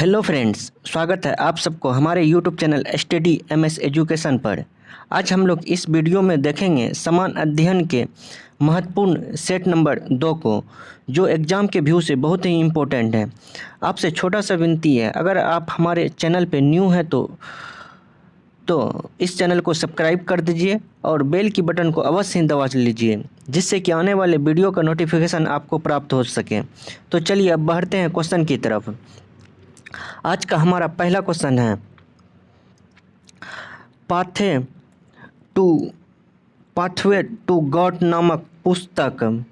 Hello friends, स्वागत है आप सबको हमारे YouTube channel study MS education पर। आज हम लोग इस वीडियो में देखेंगे समान अध्ययन के महत्वपूर्ण सेट नंबर 2 को, जो एग्ज़ाम के व्यू से बहुत ही इम्पोर्टेंट है। आपसे छोटा सा विनती है, अगर आप हमारे चैनल पे न्यू हैं तो इस चैनल को सब्सक्राइब कर दीजिए और बेल की बटन को अवश्य ही दबा लीजिए, जिससे कि आने वाले वीडियो का नोटिफिकेशन आपको प्राप्त हो सके। तो चलिए अब बढ़ते हैं क्वेश्चन की तरफ। आज का हमारा पहला क्वेश्चन है, पाथे टू पाथवे टू गॉड नामक पुस्तक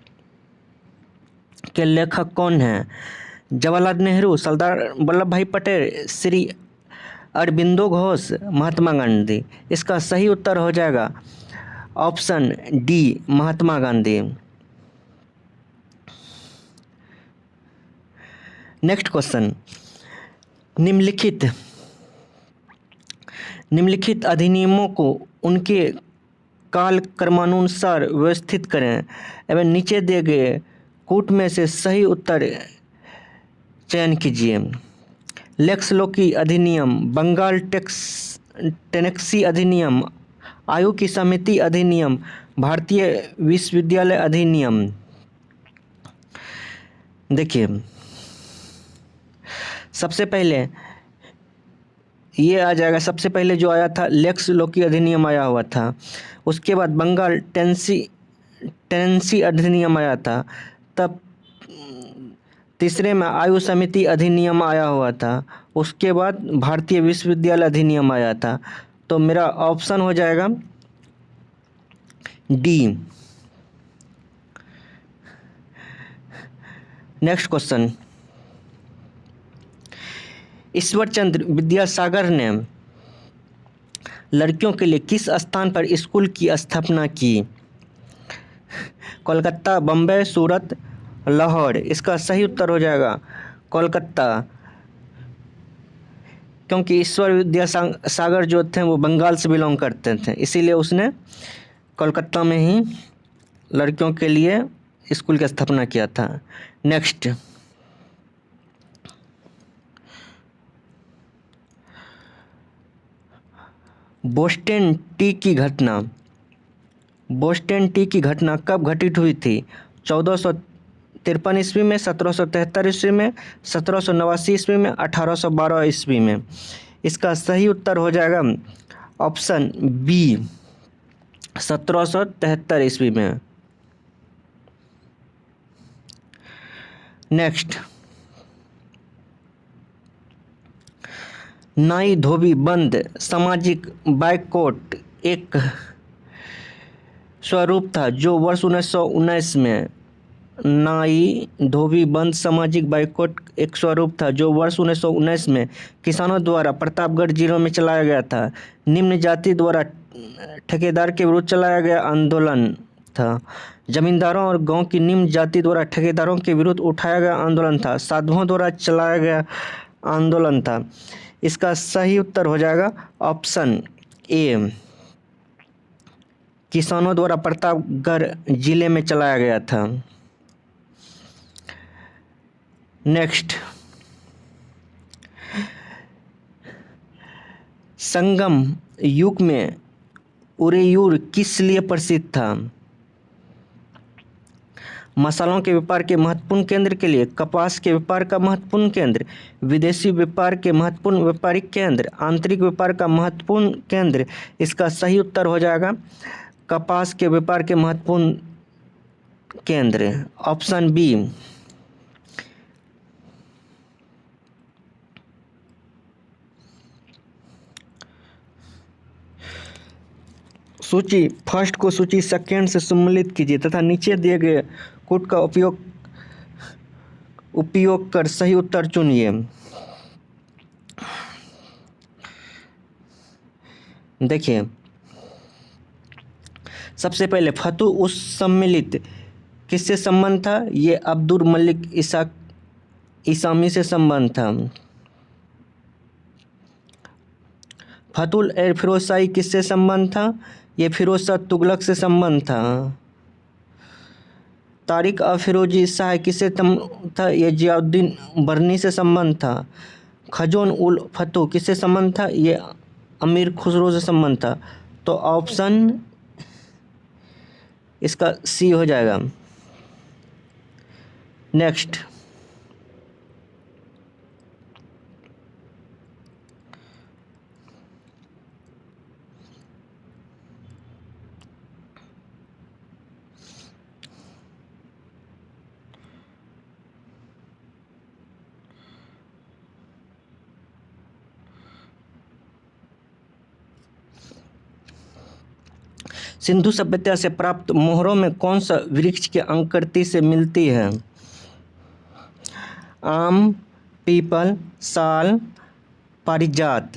के लेखक कौन हैं? जवाहरलाल नेहरू, सरदार वल्लभ भाई पटेल, श्री अरबिंदो घोष, महात्मा गांधी। इसका सही उत्तर हो जाएगा option D, Mahatma Gandhi. Next question, निम्नलिखित अधिनियमों को उनके काल क्रमानुसार व्यवस्थित करें एवं नीचे दिए गए कूट में से सही उत्तर चयन कीजिए। लेक्स लोकी अधिनियम, बंगाल टेनेक्सी अधिनियम, आयु की समिति अधिनियम, भारतीय विश्वविद्यालय अधिनियम। देखिए, सबसे पहले ये आ जाएगा। सबसे पहले जो आया था लेक्स लोकी अधिनियम आया हुआ था, उसके बाद बंगाल टेनेंसी अधिनियम आया था, तब तीसरे में आयु समिति अधिनियम आया हुआ था, उसके बाद भारतीय विश्वविद्यालय अधिनियम आया था। तो मेरा ऑप्शन हो जाएगा D. Next question, Ishwar Chandra Vidyasagar ने लड़कियों के लिए किस स्थान पर स्कूल की स्थापना की? कोलकाता, बम्बई, सूरत, लाहौर। इसका सही उत्तर हो जाएगा कोलकाता, क्योंकि ईश्वर विद्यासागर जो थे वो बंगाल से बिलोंग करते थे, इसीलिए उसने कोलकाता में ही लड़कियों के लिए स्कूल की स्थापना किया था। नेक्स्ट, बोस्टन टी की घटना कब घटित हुई थी? 1453 ईस्वी में, 1773 ईस्वी में, 1789 ईस्वी में, 1812 ईस्वी में। इसका सही उत्तर हो जाएगा ऑप्शन बी, 1773 ईस्वी में। नेक्स्ट, नाई धोबी बंद सामाजिक बाइकॉट एक स्वरूप था जो वर्ष 1919 में नाई धोबी बंद सामाजिक बाइकॉट एक स्वरूप था जो वर्ष 1919 में किसानों द्वारा प्रतापगढ़ जिलों में चलाया गया था। निम्न जाति द्वारा ठेकेदार के विरुद्ध चलाया गया आंदोलन था। जमींदारों और गांव की निम्न जाति द्वारा ठेकेदारों के विरुद्ध उठाया गया आंदोलन था। साधुओं द्वारा चलाया गया आंदोलन था। इसका सही उत्तर हो जाएगा ऑप्शन ए, किसानों द्वारा प्रतापगढ़ जिले में चलाया गया था। नेक्स्ट, संगम युग में उरेयूर किस लिए प्रसिद्ध था? मसालों के व्यापार के महत्वपूर्ण केंद्र के लिए, कपास के व्यापार का महत्वपूर्ण केंद्र, विदेशी व्यापार के महत्वपूर्ण व्यापारिक केंद्र, आंतरिक व्यापार का महत्वपूर्ण केंद्र। इसका सही उत्तर हो जाएगा कपास के व्यापार के महत्वपूर्ण केंद्र, ऑप्शन बी। सूची फर्स्ट को सूची सेकेंड से सम्मिलित कीजिए तथा नीचे दिए गए कोड का उपयोग कर सही उत्तर चुनिए। देखिए, सबसे पहले फतू उस सम्मिलित किससे संबंध था? ये अब्दुल मलिक इसामी से संबंध था। फतुल ए फिरोज शाही किससे संबंध था? ये फिरोज शाह तुगलक से संबंध था। तारिक अफिरोजी शाह किससे था? ये जियाउद्दीन बरनी से संबंध था। खजोन उल फतू किससे संबंध था? ये अमीर खुसरो से संबंध था। तो ऑप्शन इसका सी हो जाएगा। नेक्स्ट, सिंधु सभ्यता से प्राप्त मोहरों में कौन सा वृक्ष की आकृति से मिलती है? आम, पीपल, साल, पारिजात।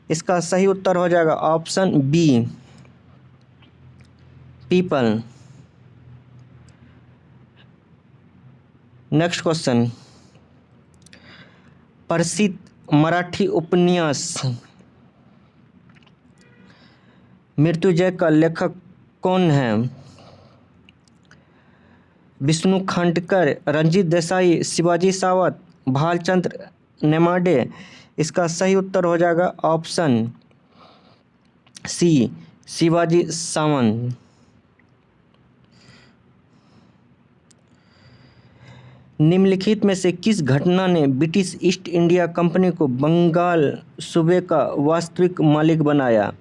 इसका सही उत्तर हो जाएगा option B, people. Next question, प्रसिद्ध मराठी उपन्यास मृत्युंजय का लेखक कौन है? विष्णु खांडकर, रंजीत देसाई, शिवाजी सावंत, भालचंद्र नेमाडे। इसका सही उत्तर हो जाएगा ऑप्शन सी, शिवाजी सावंत। निम्नलिखित में से किस घटना ने ब्रिटिश ईस्ट इंडिया कंपनी को बंगाल सूबे का वास्तविक मालिक बनाया?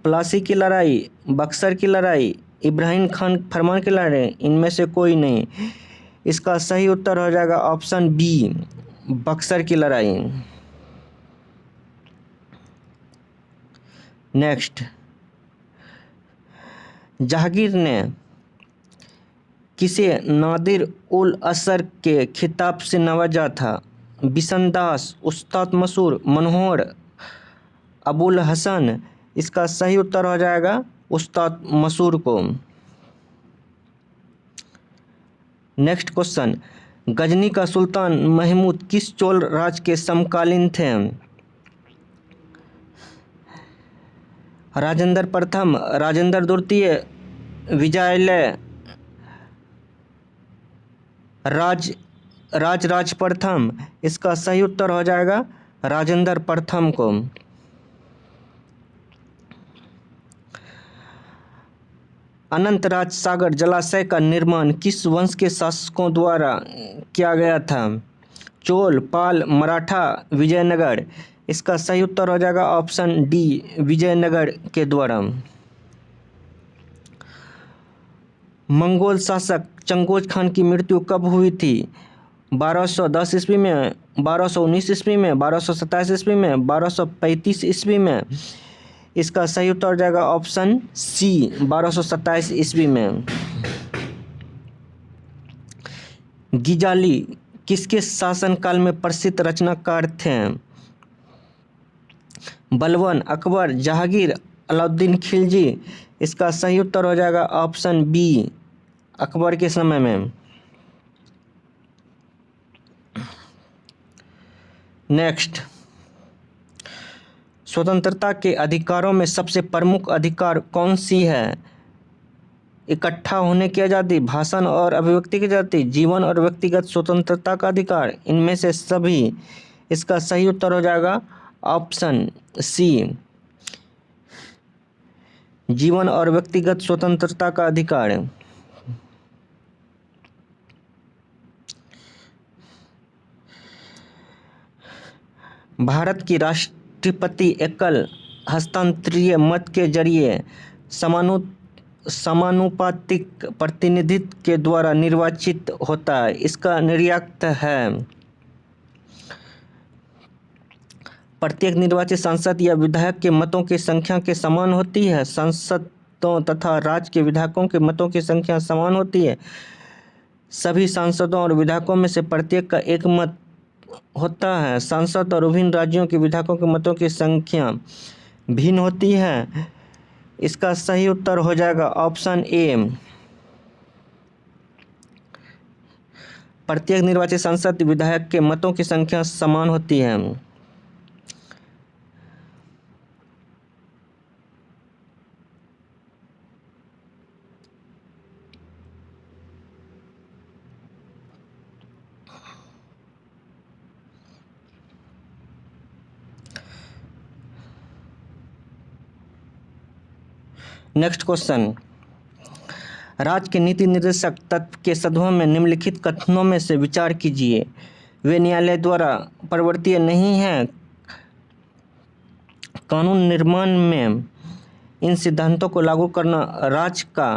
प्लासी की लड़ाई, बक्सर की लड़ाई, इब्राहिम खान फरमान की लड़ाई, इनमें से कोई नहीं। इसका सही उत्तर हो जाएगा ऑप्शन बी, बक्सर की लड़ाई। नेक्स्ट, जहांगीर ने किसे नादिर उल असर के खिताब से नवाजा था? बिशनदास, उस्ताद मसूर, मनोहर, अबुल हसन। इसका सही उत्तर हो जाएगा उस्ताद मसूर को। नेक्स्ट क्वेश्चन, गजनी का सुल्तान महमूद किस चोल राज के समकालीन थे? राजेंद्र प्रथम, राजेंद्र द्वितीय, विजयालय, राज प्रथम। इसका सही उत्तर हो जाएगा राजेंद्र प्रथम को। अनंतराज सागर जलाशय का निर्माण किस वंश के शासकों द्वारा किया गया था? चोल, पाल, मराठा, विजयनगर। इसका सही उत्तर हो जाएगा ऑप्शन डी, विजयनगर के द्वारा। मंगोल शासक चंगेज खान की मृत्यु कब हुई थी? 1210 ईस्वी में, 1219 ईस्वी में, 1227 ईस्वी में, 1235 ईस्वी में। इसका सही उत्तर हो जाएगा ऑप्शन सी, 1227 ईस्वी में। गिजाली किसके शासनकाल में प्रसिद्ध रचनाकार थे? बलबन, अकबर, जहांगीर, अलाउद्दीन खिलजी। इसका सही उत्तर हो जाएगा ऑप्शन बी, अकबर के समय में। नेक्स्ट, स्वतंत्रता के अधिकारों में सबसे प्रमुख अधिकार कौन सी है? इकट्ठा होने की आज़ादी, भाषण और अभिव्यक्ति की आज़ादी, जीवन और व्यक्तिगत स्वतंत्रता का अधिकार, इनमें से सभी। इसका सही उत्तर हो जाएगा ऑप्शन सी, जीवन और व्यक्तिगत स्वतंत्रता का अधिकार। भारत की राष्ट्रपति एकल हस्तांतरीय मत के जरिए समानुपातिक प्रतिनिधित्व के द्वारा निर्वाचित होता है। इसका निर्यात है। प्रत्येक निर्वाचित सांसद या विधायक के मतों की संख्या के समान होती है। सांसदों तथा राज्य के विधायकों के मतों की संख्या समान होती है। सभी सांसदों और विधायकों में से प्रत्येक का एक मत होता है। सांसद और विभिन्न राज्यों के विधायकों के मतों की संख्या भिन्न होती है। इसका सही उत्तर हो जाएगा ऑप्शन ए, प्रत्येक निर्वाचित सांसद विधायक के मतों की संख्या समान होती है। नेक्स्ट क्वेश्चन, राज्य के नीति निर्देशक तत्व के संदर्भ में निम्नलिखित कथनों में से विचार कीजिए। वे न्यायालय द्वारा परिवर्तनीय नहीं हैं। कानून निर्माण में इन सिद्धांतों को लागू करना राज्य का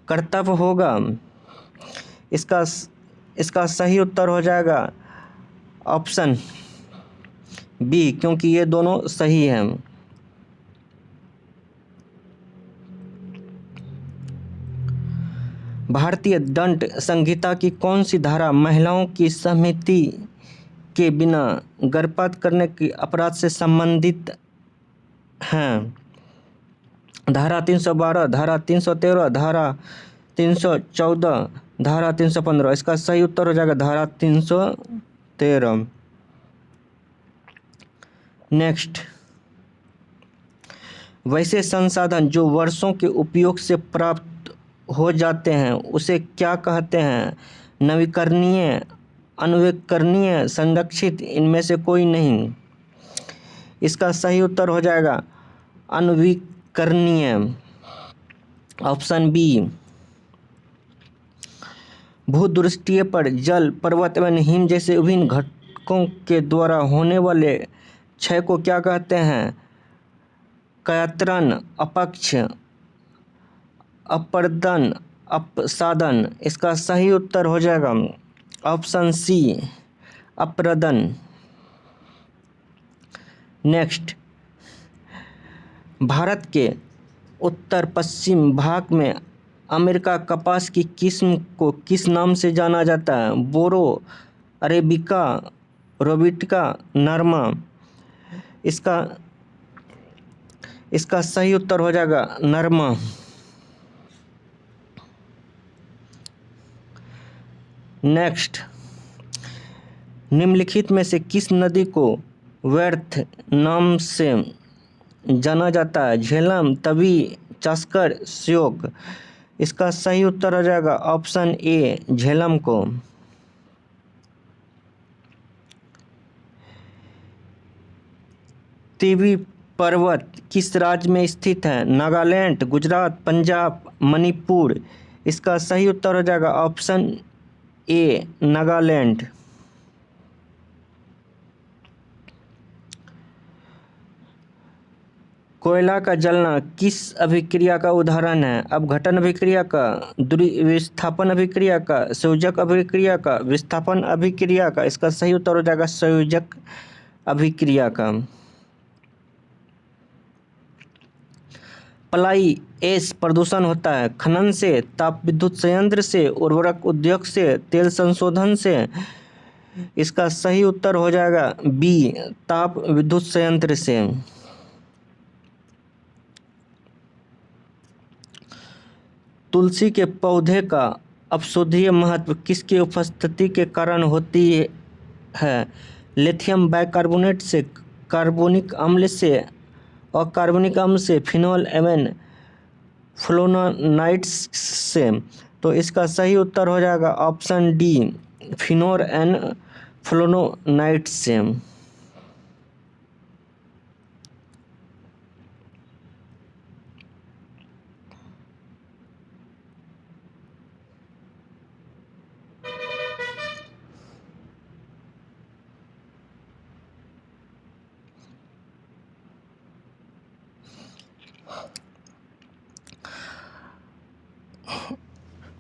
कर्तव्य होगा। इसका सही उत्तर हो जाएगा ऑप्शन बी, क्योंकि ये दोनों सही हैं। भारतीय दंड संहिता की कौन सी धारा महिलाओं की सहमति के बिना गर्भपात करने के अपराध से संबंधित हैं? धारा 312, धारा 313, धारा 314, धारा 315। इसका सही उत्तर हो जाएगा धारा 313। नेक्स्ट, वैसे संसाधन जो वर्षों के उपयोग से प्राप्त हो जाते हैं उसे क्या कहते हैं? नवीकरणीय, अनुकरणीय, संरक्षित, इनमें से कोई नहीं। इसका सही उत्तर हो जाएगा अनुकरणीय, ऑप्शन बी। भूदृष्टीय पर जल, पर्वत एवं हिम जैसे विभिन्न घटकों के द्वारा होने वाले क्षय को क्या कहते हैं? कायत्रन, अपक्ष, अपरदन, अपसादन। इसका सही उत्तर हो जाएगा ऑप्शन सी, अपरदन। नेक्स्ट, भारत के उत्तर पश्चिम भाग में अमेरिका कपास की किस्म को किस नाम से जाना जाता है? बोरो, अरेबिका, रोबिस्टा, नरमा। इसका सही उत्तर हो जाएगा नरमा। नेक्स्ट, निम्नलिखित में से किस नदी को व्यर्थ नाम से जाना जाता है? झेलम, तवी, चास्कर, श्योक। इसका सही उत्तर हो जाएगा ऑप्शन ए, झेलम को। तिवी पर्वत किस राज्य में स्थित है? नागालैंड, गुजरात, पंजाब, मणिपुर। इसका सही उत्तर हो जाएगा ऑप्शन ए, नागालैंड। कोयला का जलना किस अभिक्रिया का उदाहरण है? अपघटन अभिक्रिया का, विस्थापन अभिक्रिया का, संयोजक अभिक्रिया का, विस्थापन अभिक्रिया का। इसका सही उत्तर हो जाएगा संयोजक अभिक्रिया का। पलाई एस प्रदूषण होता है खनन से, ताप विद्युत संयंत्र से, उर्वरक उद्योग से, तेल संशोधन से। इसका सही उत्तर हो जाएगा बी, ताप विद्युत संयंत्र से। तुलसी के पौधे का औषधीय महत्व किसकी उपस्थिति के कारण होती है? लिथियम बाइकार्बोनेट से, कार्बोनिक अम्ल से, अकार्बनिक अम्ल से, फिनोल एवं फ्लोनोनाइड्स से। तो इसका सही उत्तर हो जाएगा ऑप्शन डी, फिनोल एंड फ्लोनोनाइड्स से।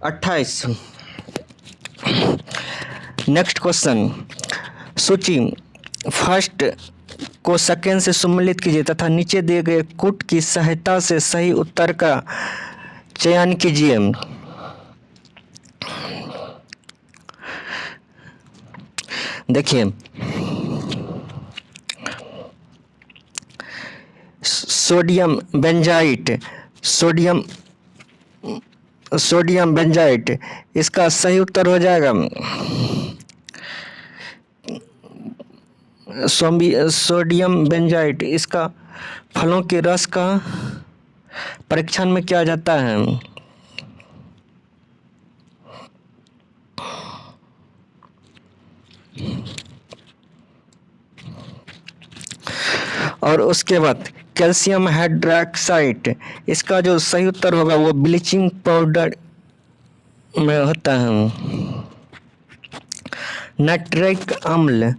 अट्ठाईस, नेक्स्ट क्वेश्चन, सूची फर्स्ट को सेकेंड से सम्मिलित कीजिए तथा नीचे दिए गए कूट की सहायता से सही उत्तर का चयन कीजिए। देखिए, सोडियम बेंजाइट, सोडियम बेंजाइट। इसका सही उत्तर हो जाएगा सोडियम बेंजाइट। इसका फलों के रस का परीक्षण में किया जाता है। और उसके बाद कैल्शियम हाइड्रोक्साइड। इसका जो सही उत्तर होगा वो ब्लीचिंग पाउडर में होता है। नाइट्रिक अम्ल,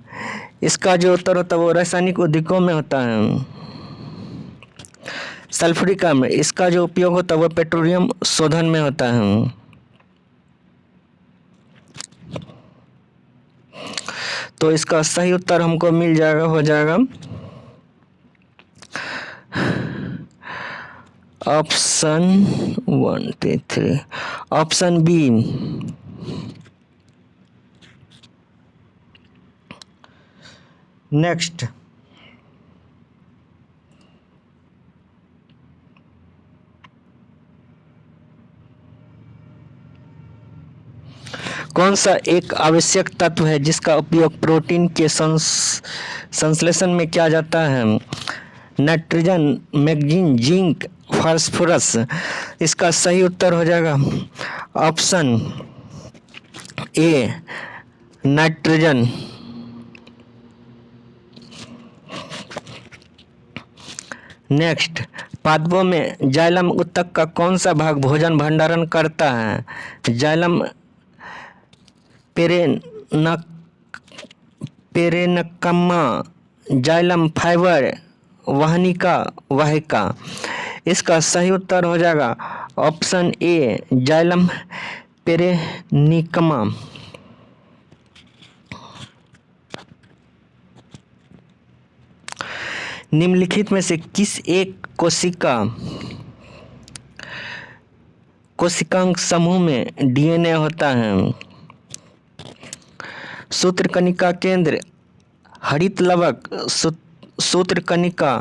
इसका जो उत्तर होता है वो रासायनिक उद्योगों में होता है। सल्फ्यूरिक अम्ल, इसका जो उपयोग होता है वो पेट्रोलियम शोधन में होता है। तो इसका सही उत्तर हमको मिल जाएगा, हो जाएगा ऑप्शन 1 2 3, ऑप्शन बी। नेक्स्ट, कौन सा एक आवश्यक तत्व है जिसका उपयोग प्रोटीन के संश्लेषण में किया जाता है? Nitrogen, magnesium, zinc, phosphorus. इसका सही उत्तर हो जाएगा ऑप्शन ए, नाइट्रोजन। नेक्स्ट, पादपों में जाइलम उत्तक का कौन सा भाग भोजन भंडारण करता है? जाइलम पेरेनकमा, जाइलम फाइबर, वाहिनिका, वाहिका। इसका सही उत्तर हो जाएगा ऑप्शन ए, जाइलम पेरेनिकमा। निम्नलिखित में से किस एक कोशिकांग समूह में डीएनए होता है? सूत्रकणिका केंद्र, हरित लवक, सूत्रकणिका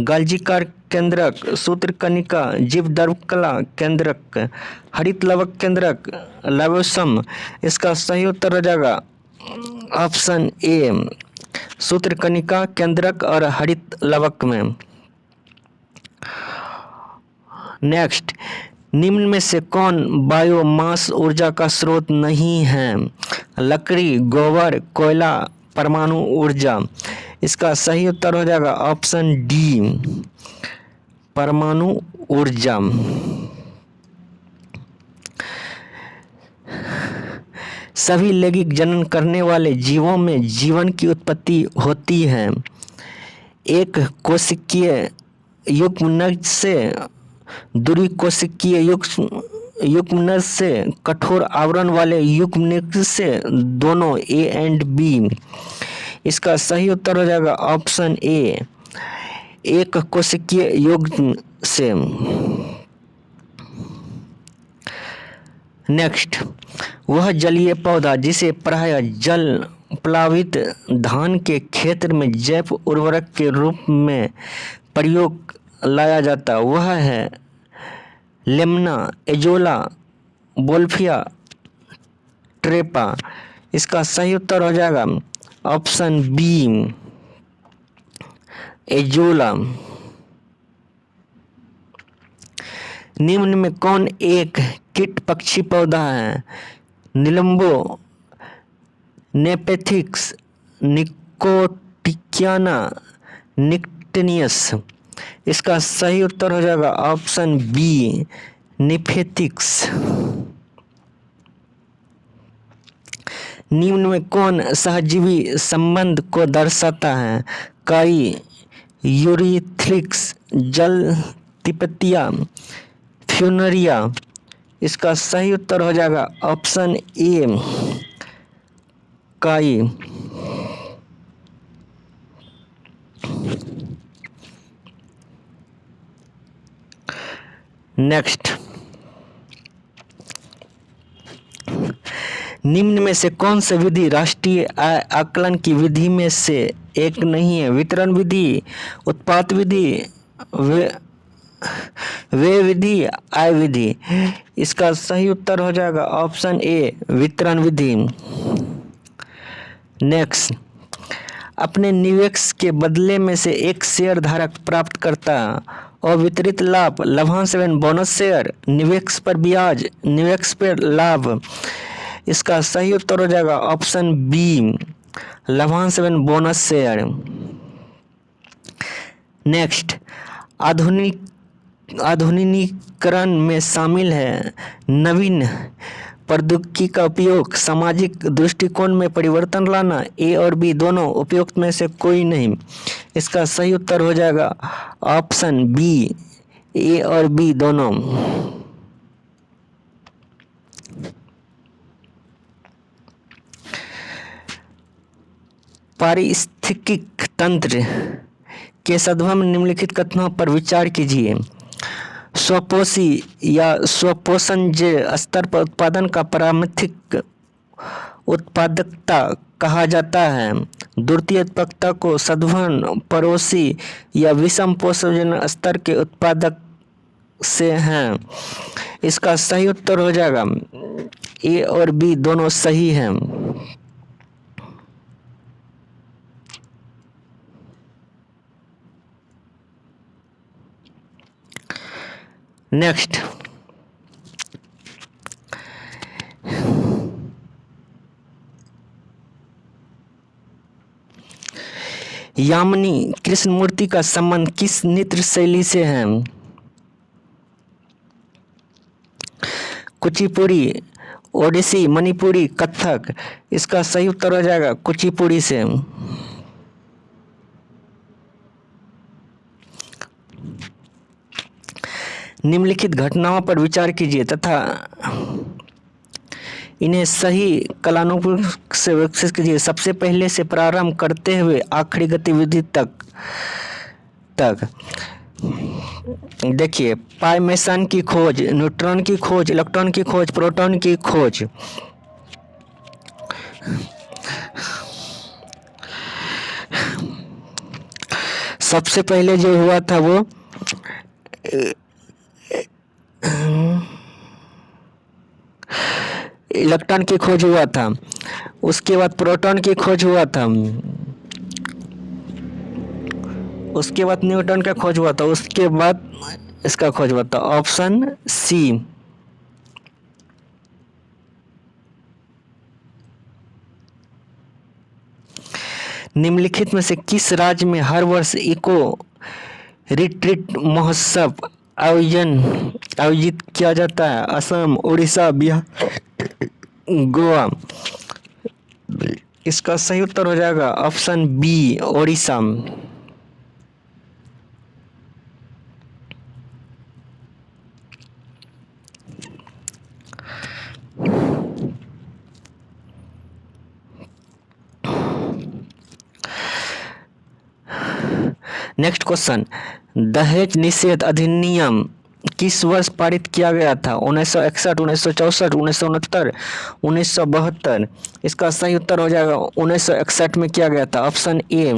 गाल्जीकार केंद्रक, सूत्रकणिका जीवद्रव्यकला केंद्रक, हरित लवक केंद्रक, लाइसोसोम। इसका सही उत्तर हो जाएगा ऑप्शन ए, सूत्रकणिका केंद्रक और हरित लवक में। नेक्स्ट, निम्न में से कौन बायोमास ऊर्जा का स्रोत नहीं है? लकड़ी, गोबर, कोयला, परमाणु ऊर्जा। इसका सही उत्तर हो जाएगा ऑप्शन डी, परमाणु ऊर्जा। सभी लैंगिक जनन करने वाले जीवों में जीवन की उत्पत्ति होती है। एक कोशिकीय युग्मनज से द्विकोशिकीय युग्मनज से कठोर आवरण वाले युग्मनज से, दोनों ए एंड बी। इसका सही उत्तर हो जाएगा ऑप्शन ए, एक कोशिकीय युग्म से। नेक्स्ट, वह जलीय पौधा जिसे प्रायः जल प्लावित धान के क्षेत्र में जैव उर्वरक के रूप में प्रयोग लाया जाता, वह है लेमना, एजोला, बोल्फिया, ट्रेपा। इसका सही उत्तर हो जाएगा ऑप्शन बी, एजोला। निम्न में कौन एक कीट पक्षी पौधा है? निलंबो, नेपेथिक्स, निकोटिकियाना, निक्टेनियस। इसका सही उत्तर हो जाएगा ऑप्शन बी, निफेथिक्स। निम्न में कौन सहजीवी संबंध को दर्शाता है? काई, यूरिथ्रिक्स, जल तिपतिया, फ्यूनरिया। इसका सही उत्तर हो जाएगा ऑप्शन ए, काई। नेक्स्ट, निम्न में से कौन सी विधि राष्ट्रीय आय आकलन की विधि में से एक नहीं है? वितरण विधि, उत्पाद विधि, वे विधि, आय विधि। इसका सही उत्तर हो जाएगा ऑप्शन ए, वितरण विधि। नेक्स्ट, अपने निवेश के बदले में से एक शेयर धारक प्राप्त करता और वितरित लाभ, लाभांश एवं बोनस शेयर, निवेश पर ब्याज, निवेश पर लाभ। इसका सही उत्तर हो जाएगा ऑप्शन बी, लाभांश एवं बोनस शेयर। नेक्स्ट, आधुनिकीकरण में शामिल है नवीन प्रौद्योगिकी का उपयोग, सामाजिक दृष्टिकोण में परिवर्तन लाना। ए और बी दोनों उपयुक्त में से कोई नहीं। इसका सही उत्तर हो जाएगा ऑप्शन बी, ए और बी दोनों। पारिस्थितिक तंत्र के सद्भाव निम्नलिखित कथनों पर विचार कीजिए। स्वपोषी या स्वपोषणज स्तर पर उत्पादन का प्राथमिक उत्पादकता कहा जाता है। द्वितीय उत्पादकता को सद्भाव पड़ोसी या विषम पोषण स्तर के उत्पादक से हैं। इसका सही उत्तर हो जाएगा ए और बी दोनों सही हैं। नेक्स्ट, यामिनी कृष्णमूर्ति का संबंध किस नृत्य शैली से है? कुचिपुड़ी, ओडिसी, मणिपुरी, कथक। इसका सही उत्तर हो जाएगा कुचिपुड़ी से। निम्नलिखित घटनाओं पर विचार कीजिए तथा इन्हें सही कालानुक्रम से विकसित कीजिए। सबसे पहले से प्रारंभ करते हुए आखिरी गतिविधि तक देखिए, पाई मेसन की खोज, न्यूट्रॉन की खोज, इलेक्ट्रॉन की खोज, प्रोटॉन की खोज। सबसे पहले जो हुआ था वो इलेक्ट्रॉन की खोज हुआ था, उसके बाद प्रोटॉन की खोज हुआ था, उसके बाद न्यूट्रॉन का खोज हुआ था, उसके बाद इसका खोज हुआ था। Option C. निम्नलिखित में से किस राज्य में हर वर्ष इको रिट्रीट महोत्सव आयोजित किया जाता है? असम, उड़ीसा, बिहार, गोवा। इसका सही उत्तर हो जाएगा option B, Odisha. Next question, दहेज निषेध अधिनियम किस वर्ष पारित किया गया था? 1961, 1964, 1969, 1972। इसका सही उत्तर हो जाएगा 1961 में किया गया था। Option A.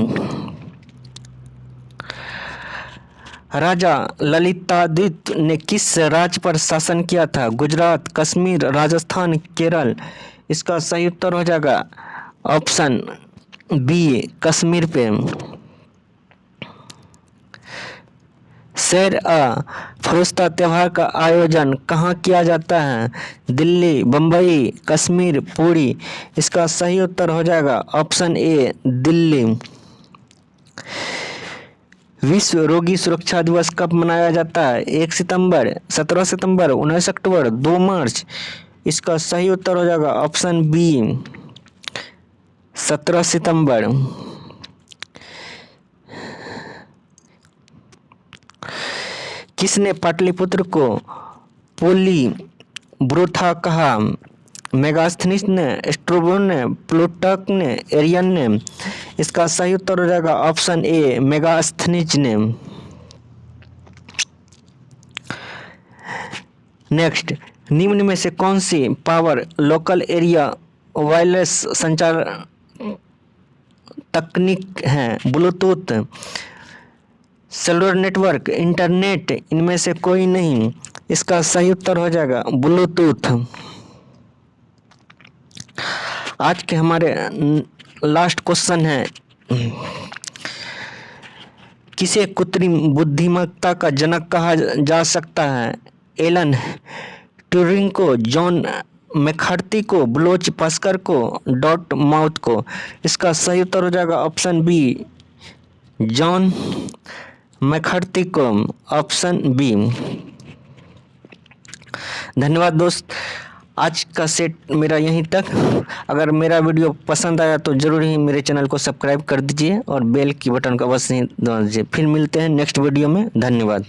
राजा ललितादित्य ने किस राज्य पर शासन किया था? गुजरात, कश्मीर, राजस्थान, केरल। इसका सही उत्तर हो जाएगा ऑप्शन बी, कश्मीर पे। शेर आ फरोख्ता त्योहार का आयोजन कहाँ किया जाता है? दिल्ली, बम्बई, कश्मीर, पुरी। इसका सही उत्तर हो जाएगा ऑप्शन ए, दिल्ली। विश्व रोगी सुरक्षा दिवस कब मनाया जाता है? 1 सितंबर, 17 सितंबर, 19 अक्टूबर, 2 मार्च। इसका सही उत्तर हो जाएगा ऑप्शन बी, 17 सितंबर। किसने पाटलिपुत्र को पोलीब्रोथा कहा? मेगास्थनीज ने, स्ट्रैबो ने, प्लूटार्क ने, एरियन ने। इसका सही उत्तर हो जाएगा ऑप्शन ए, मेगास्थनीज ने। नेक्स्ट, निम्न में से कौन सी पावर लोकल एरिया वायरलेस संचार तकनीक है? Bluetooth, cellular network, internet. इनमें से कोई नहीं। इसका सही उत्तर हो जाएगा ब्लूटूथ। आज के हमारे लास्ट क्वेश्चन है, किसे कृत्रिम बुद्धिमत्ता का जनक कहा जा सकता है? एलन ट्यूरिंग को, जॉन मैकार्थी को, ब्लोच पास्कल को, डॉट माउथ को। इसका सही उत्तर हो जाएगा ऑप्शन बी, जॉन मैखर्तिकम, ऑप्शन बी। धन्यवाद दोस्त, आज का सेट मेरा यहीं तक। अगर मेरा वीडियो पसंद आया तो ज़रूर ही मेरे चैनल को सब्सक्राइब कर दीजिए और बेल की बटन को अवश्य ही दबा दीजिए। फिर मिलते हैं नेक्स्ट वीडियो में। धन्यवाद।